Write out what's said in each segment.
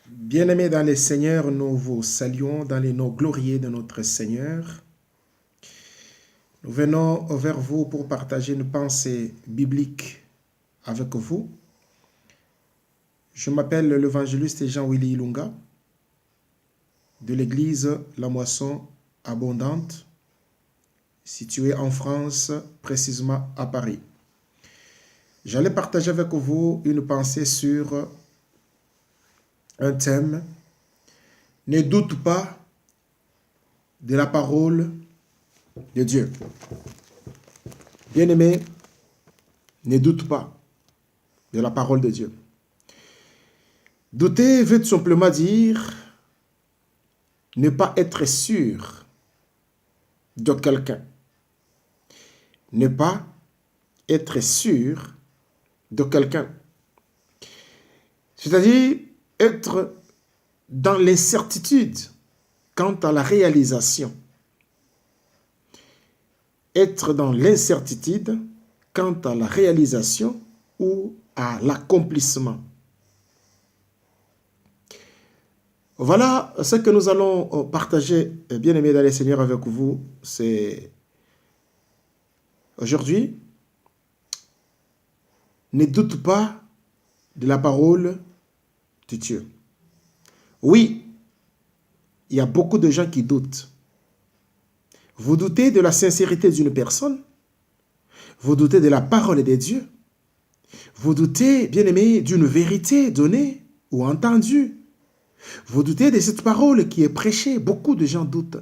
Bien-aimés dans les Seigneurs, nous vous saluons dans les noms glorieux de notre Seigneur. Nous venons vers vous pour partager une pensée biblique avec vous. Je m'appelle l'évangéliste Jean-Willy Ilunga de l'église La Moisson Abondante, située en France, précisément à Paris. J'allais partager avec vous une pensée sur un thème. Ne doute pas de la parole de Dieu. Bien-aimé, ne doute pas de la parole de Dieu. Douter veut tout simplement dire ne pas être sûr de quelqu'un. Ne pas être sûr de quelqu'un. C'est-à-dire être dans l'incertitude quant à la réalisation. Être dans l'incertitude quant à la réalisation ou à l'accomplissement. Voilà ce que nous allons partager, bien-aimés dans les Seigneurs, avec vous. C'est aujourd'hui, ne doute pas de la parole de Dieu. Oui, il y a beaucoup de gens qui doutent. Vous doutez de la sincérité d'une personne. Vous doutez de la parole de Dieu. Vous doutez, bien-aimé, d'une vérité donnée ou entendue. Vous doutez de cette parole qui est prêchée. Beaucoup de gens doutent.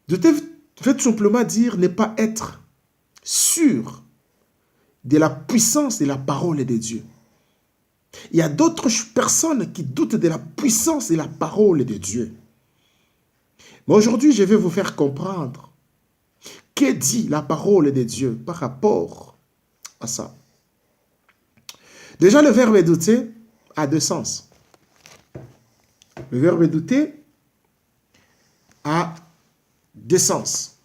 Douter veut tout simplement dire ne pas être sûr de la puissance de la parole de Dieu. Il y a d'autres personnes qui doutent de la puissance de la parole de Dieu. Mais aujourd'hui, je vais vous faire comprendre que dit la parole de Dieu par rapport à ça. Déjà, le verbe douter a deux sens. Le verbe douter a deux sens.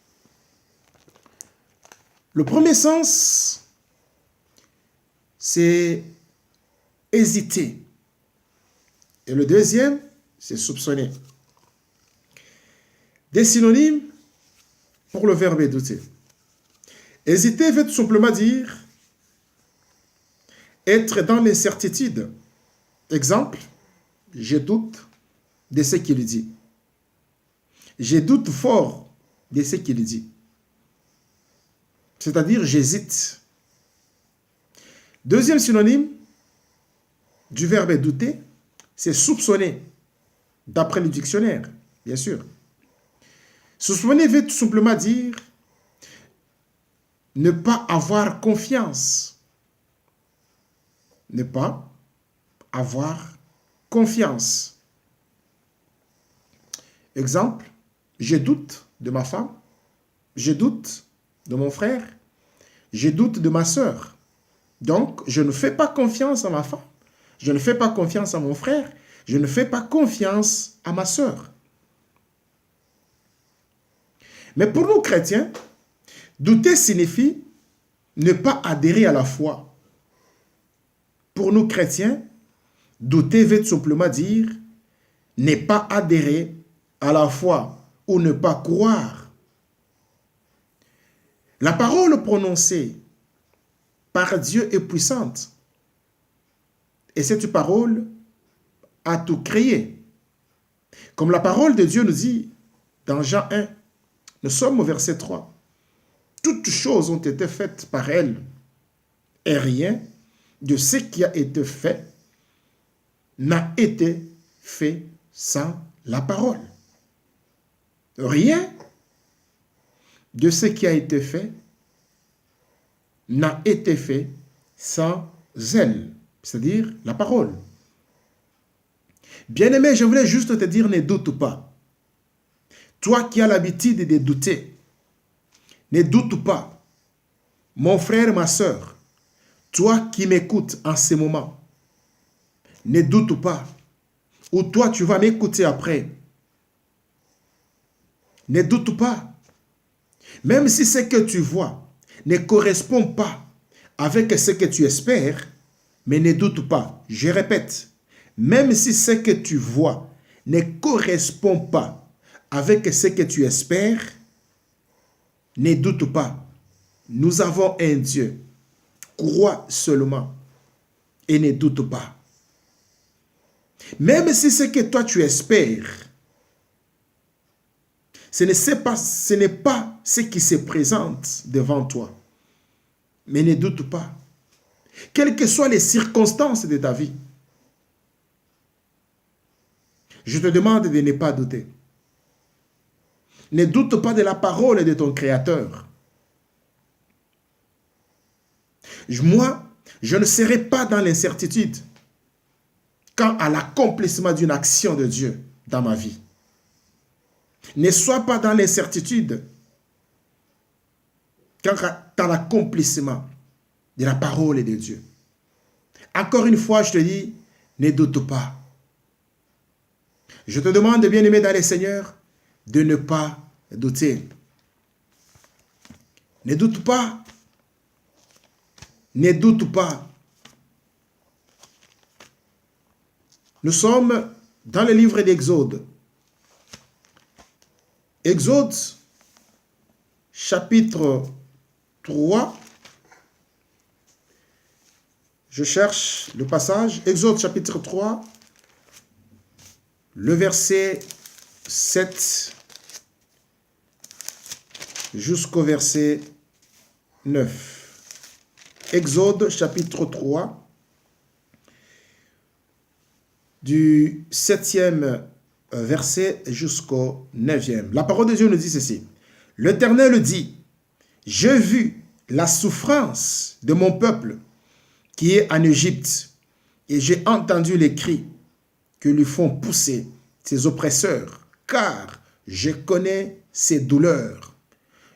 Le premier sens, c'est hésiter. Et le deuxième, c'est soupçonner. Des synonymes pour le verbe douter. Hésiter veut tout simplement dire être dans l'incertitude. Exemple, je doute de ce qu'il dit. Je doute fort de ce qu'il dit. C'est-à-dire, j'hésite. Deuxième synonyme du verbe douter, c'est soupçonner, d'après le dictionnaire, bien sûr. Soupçonner veut tout simplement dire ne pas avoir confiance. Ne pas avoir confiance. Exemple, je doute de ma femme, je doute de mon frère, je doute de ma sœur. Donc, je ne fais pas confiance à ma femme, je ne fais pas confiance à mon frère, je ne fais pas confiance à ma sœur. Mais pour nous chrétiens, douter signifie ne pas adhérer à la foi. Pour nous chrétiens, douter veut tout simplement dire ne pas adhérer à la foi ou ne pas croire. La parole prononcée par Dieu est puissante. Et cette parole a tout créé. Comme la parole de Dieu nous dit dans Jean 1, nous sommes au verset 3. Toutes choses ont été faites par elle, et rien de ce qui a été fait n'a été fait sans la parole. Rien de ce qui a été fait n'a été fait sans elle, c'est-à-dire la parole. Bien-aimé, je voulais juste te dire, ne doute pas. Toi qui as l'habitude de douter, ne doute pas. Mon frère, ma soeur, toi qui m'écoutes en ce moment, ne doute pas. Ou toi, tu vas m'écouter après. Ne doute pas. Même si ce que tu vois ne correspond pas avec ce que tu espères, Mais ne doute pas, je répète, même si ce que tu vois ne correspond pas avec ce que tu espères, ne doute pas. Nous avons un Dieu. Crois seulement et ne doute pas. Même si ce que toi tu espères, ce n'est pas ce qui se présente devant toi. Mais ne doute pas. Quelles que soient les circonstances de ta vie, je te demande de ne pas douter. Ne doute pas de la parole de ton Créateur. Moi, je ne serai pas dans l'incertitude quant à l'accomplissement d'une action de Dieu dans ma vie. Ne sois pas dans l'incertitude quant à l'accomplissement de la parole de Dieu. Encore une fois, je te dis, ne doute pas. Je te demande, bien-aimé dans le Seigneur, de ne pas douter. Ne doute pas. Ne doute pas. Nous sommes dans le livre d'Exode. Exode, chapitre 3. Je cherche le passage. Exode, chapitre 3, le verset 7 jusqu'au verset 9. Exode, chapitre 3, du 7e verset jusqu'au 9e. La parole de Dieu nous dit ceci. L'Éternel dit, « J'ai vu la souffrance de mon peuple qui est en Égypte, et j'ai entendu les cris que lui font pousser ses oppresseurs, car je connais ses douleurs.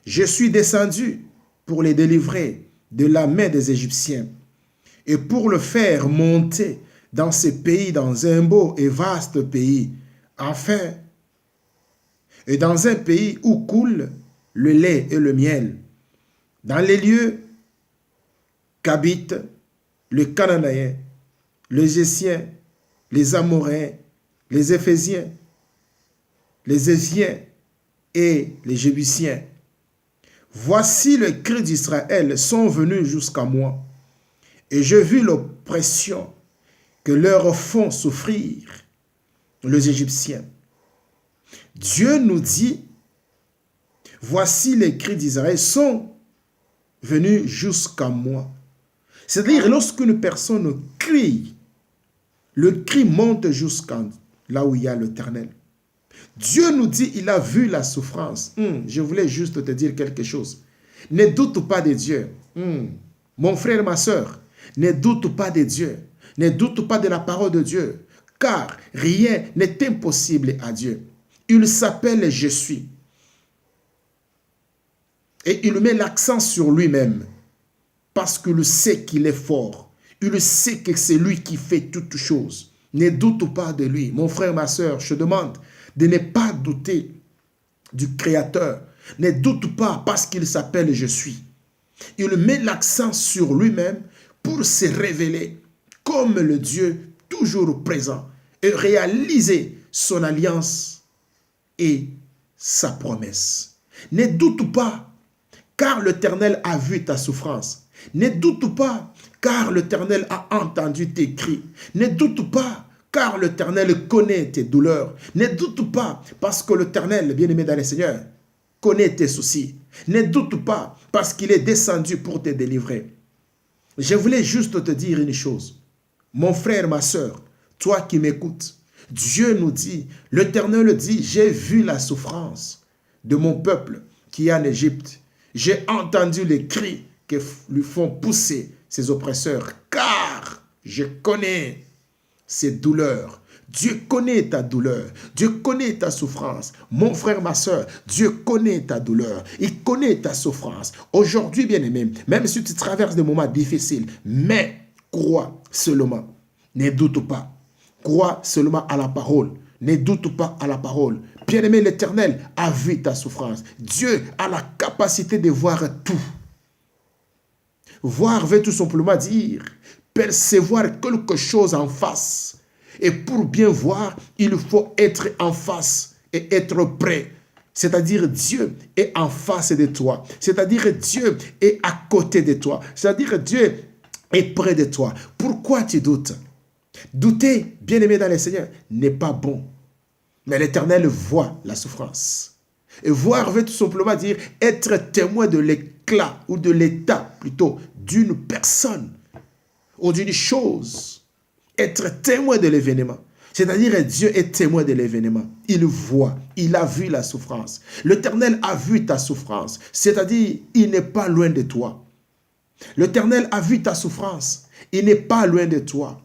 Je suis descendu pour les délivrer de la main des Égyptiens, et pour le faire monter dans ce pays, dans un beau et vaste pays, enfin, et dans un pays où coule le lait et le miel, dans les lieux qu'habitent les Cananéens, les Gésiens, les Amoréens, les Éphésiens, les Éviens et les Jébusiens. Voici les cris d'Israël sont venus jusqu'à moi, et j'ai vu l'oppression que leur font souffrir les Égyptiens. Dieu nous dit, voici les cris d'Israël sont venus jusqu'à moi. C'est-à-dire, lorsqu'une personne crie, le cri monte jusqu'à là où il y a l'Éternel. Dieu nous dit, il a vu la souffrance. Je voulais juste te dire quelque chose. Ne doute pas de Dieu. Mon frère, ma soeur, ne doute pas de Dieu. Ne doute pas de la parole de Dieu. Car rien n'est impossible à Dieu. Il s'appelle Je suis. Et il met l'accent sur lui-même. Parce qu'il sait qu'il est fort. Il sait que c'est lui qui fait toutes choses. Ne doute pas de lui. Mon frère, ma soeur, je te demande de ne pas douter du Créateur. Ne doute pas parce qu'il s'appelle Je suis. Il met l'accent sur lui-même pour se révéler comme le Dieu toujours présent et réaliser son alliance et sa promesse. Ne doute pas car l'Éternel a vu ta souffrance. Ne doute pas car l'Éternel a entendu tes cris. Ne doute pas car l'Éternel connaît tes douleurs. Ne doute pas parce que l'Éternel, bien-aimé dans le Seigneur, connaît tes soucis. Ne doute pas parce qu'il est descendu pour te délivrer. Je voulais juste te dire une chose. Mon frère, ma soeur, toi qui m'écoutes, Dieu nous dit, l'Éternel dit, j'ai vu la souffrance de mon peuple qui est en Égypte. J'ai entendu les cris que lui font pousser ses oppresseurs, car je connais ses douleurs. Dieu connaît ta douleur. Dieu connaît ta souffrance. Mon frère, ma soeur, Dieu connaît ta douleur. Il connaît ta souffrance. Aujourd'hui, bien-aimé, même si tu traverses des moments difficiles, mais crois seulement. Ne doute pas. Crois seulement à la parole. Ne doute pas à la parole. Bien-aimé, l'Éternel a vu ta souffrance. Dieu a la capacité de voir tout. Voir veut tout simplement dire percevoir quelque chose en face. Et pour bien voir, il faut être en face et être prêt. C'est-à-dire Dieu est en face de toi. C'est-à-dire Dieu est à côté de toi. C'est-à-dire Dieu est près de toi. Pourquoi tu doutes? Douter, bien-aimé dans le Seigneur, n'est pas bon. Mais l'Éternel voit la souffrance. Et voir veut tout simplement dire être témoin de l'éclat ou de l'état plutôt d'une personne ou d'une chose. Être témoin de l'événement. C'est-à-dire Dieu est témoin de l'événement. Il voit, il a vu la souffrance. L'Éternel a vu ta souffrance. C'est-à-dire il n'est pas loin de toi. L'Éternel a vu ta souffrance. Il n'est pas loin de toi.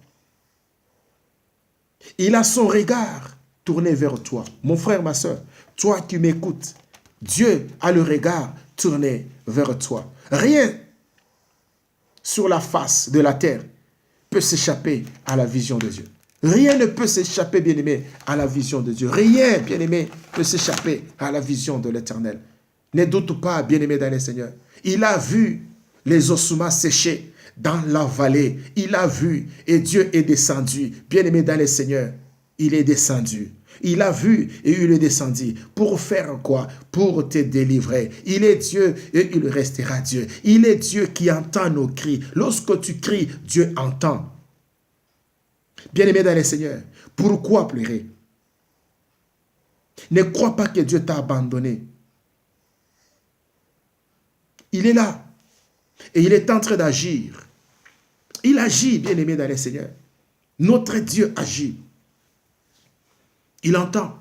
Il a son regard tourné vers toi. Mon frère, ma soeur, toi qui m'écoutes, Dieu a le regard tourné vers toi. Rien sur la face de la terre peut s'échapper à la vision de Dieu. Rien ne peut s'échapper, bien-aimé, à la vision de Dieu. Rien, bien-aimé, peut s'échapper à la vision de l'Éternel. Ne doute pas, bien-aimé dans le Seigneur. Il a vu les ossements séchés dans la vallée. Il a vu et Dieu est descendu. Bien-aimé dans le Seigneur, il est descendu. Il a vu et il est descendu. Pour faire quoi? Pour te délivrer. Il est Dieu et il restera Dieu. Il est Dieu qui entend nos cris. Lorsque tu cries, Dieu entend. Bien-aimé dans le Seigneur, pourquoi pleurer? Ne crois pas que Dieu t'a abandonné. Il est là et il est en train d'agir. Il agit, bien-aimé dans le Seigneur. Notre Dieu agit. Il entend.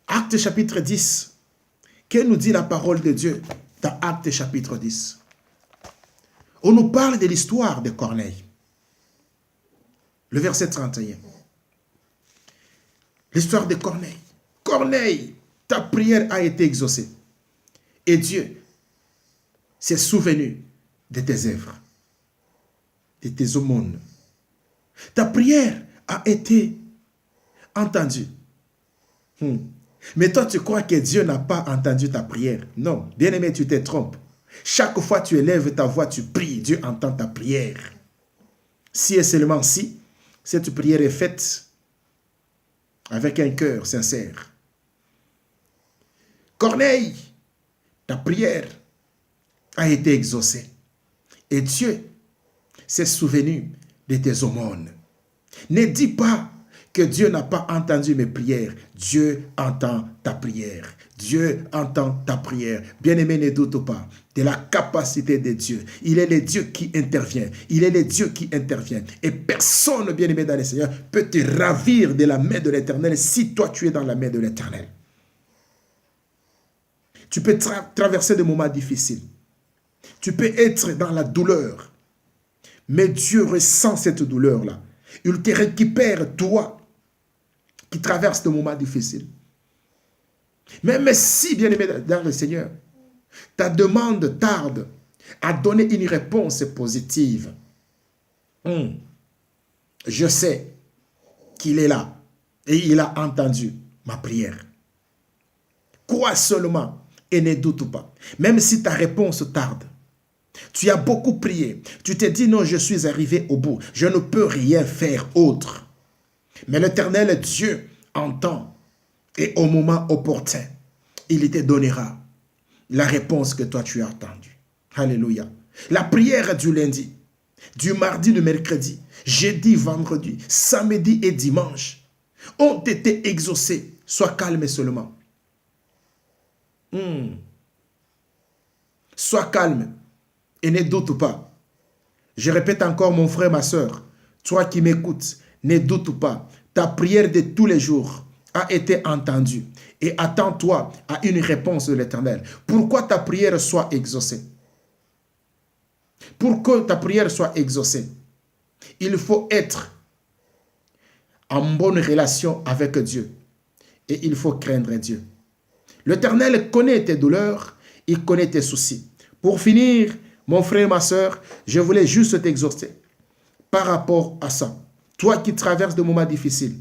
Acte chapitre 10. Que nous dit la parole de Dieu dans Acte chapitre 10? On nous parle de l'histoire de Corneille. Le verset 31. L'histoire de Corneille. Corneille, ta prière a été exaucée. Et Dieu s'est souvenu de tes œuvres, de tes aumônes. Ta prière a été entendue. Mais toi, tu crois que Dieu n'a pas entendu ta prière. Non, bien-aimé, tu te trompes. Chaque fois que tu élèves ta voix, tu pries, Dieu entend ta prière. Si et seulement si, cette prière est faite avec un cœur sincère. Corneille, ta prière a été exaucée. Et Dieu s'est souvenu de tes aumônes. Ne dis pas que Dieu n'a pas entendu mes prières. Dieu entend ta prière. Dieu entend ta prière. Bien-aimé, ne doute pas de la capacité de Dieu. Il est le Dieu qui intervient. Il est le Dieu qui intervient. Et personne, bien-aimé dans le Seigneur, peut te ravir de la main de l'Éternel si toi tu es dans la main de l'Éternel. Tu peux traverser des moments difficiles. Tu peux être dans la douleur. Mais Dieu ressent cette douleur-là. Il te récupère, toi, qui traverse des moments difficiles. Même si, bien-aimé dans le Seigneur, ta demande tarde à donner une réponse positive. Je sais qu'il est là et il a entendu ma prière. Crois seulement et ne doute pas. Même si ta réponse tarde, tu as beaucoup prié. Tu t'es dit non, je suis arrivé au bout. Je ne peux rien faire autre. Mais l'Éternel Dieu entend et au moment opportun, il te donnera la réponse que toi tu as attendue. Alléluia. La prière du lundi, du mardi, du mercredi, jeudi, vendredi, samedi et dimanche ont été exaucées. Sois calme seulement. Sois calme et ne doute pas. Je répète encore, mon frère, ma soeur, toi qui m'écoutes, ne doute pas. Ta prière de tous les jours a été entendue et attends-toi à une réponse de l'Éternel. Pourquoi ta prière soit exaucée? Pour que ta prière soit exaucée, il faut être en bonne relation avec Dieu et il faut craindre Dieu. L'Éternel connaît tes douleurs, il connaît tes soucis. Pour finir, mon frère, ma soeur, je voulais juste t'exhorter par rapport à ça. Toi qui traverses des moments difficiles,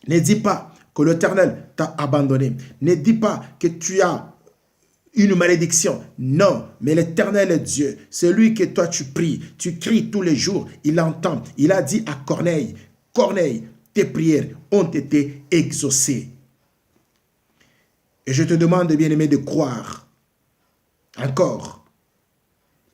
ne dis pas que l'Éternel t'a abandonné. Ne dis pas que tu as une malédiction. Non, mais l'Éternel est Dieu. Celui que toi tu pries, tu cries tous les jours, il entend. Il a dit à Corneille, Corneille, tes prières ont été exaucées. Et je te demande, bien-aimé, de croire. Encore,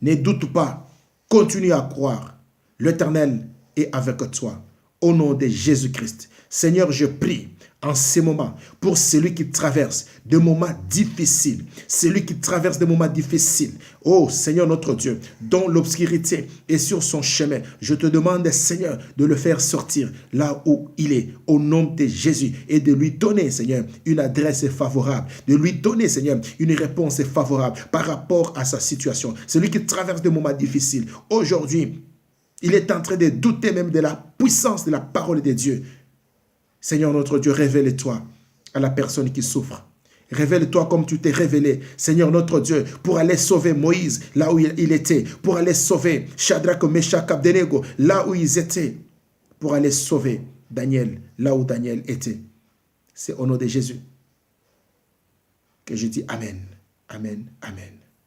ne doute pas, continue à croire. L'Éternel est avec toi. Au nom de Jésus-Christ. Seigneur, je prie en ce moment pour celui qui traverse des moments difficiles. Celui qui traverse des moments difficiles. Oh Seigneur notre Dieu, dont l'obscurité est sur son chemin. Je te demande, Seigneur, de le faire sortir là où il est. Au nom de Jésus. Et de lui donner, Seigneur, une adresse favorable. De lui donner, Seigneur, une réponse favorable par rapport à sa situation. Celui qui traverse des moments difficiles. Aujourd'hui, il est en train de douter même de la puissance de la parole de Dieu. Seigneur notre Dieu, révèle-toi à la personne qui souffre. Révèle-toi comme tu t'es révélé, Seigneur notre Dieu, pour aller sauver Moïse là où il était, pour aller sauver Shadrach, Meshach, Abednego là où ils étaient, pour aller sauver Daniel là où Daniel était. C'est au nom de Jésus que je dis Amen, Amen, Amen.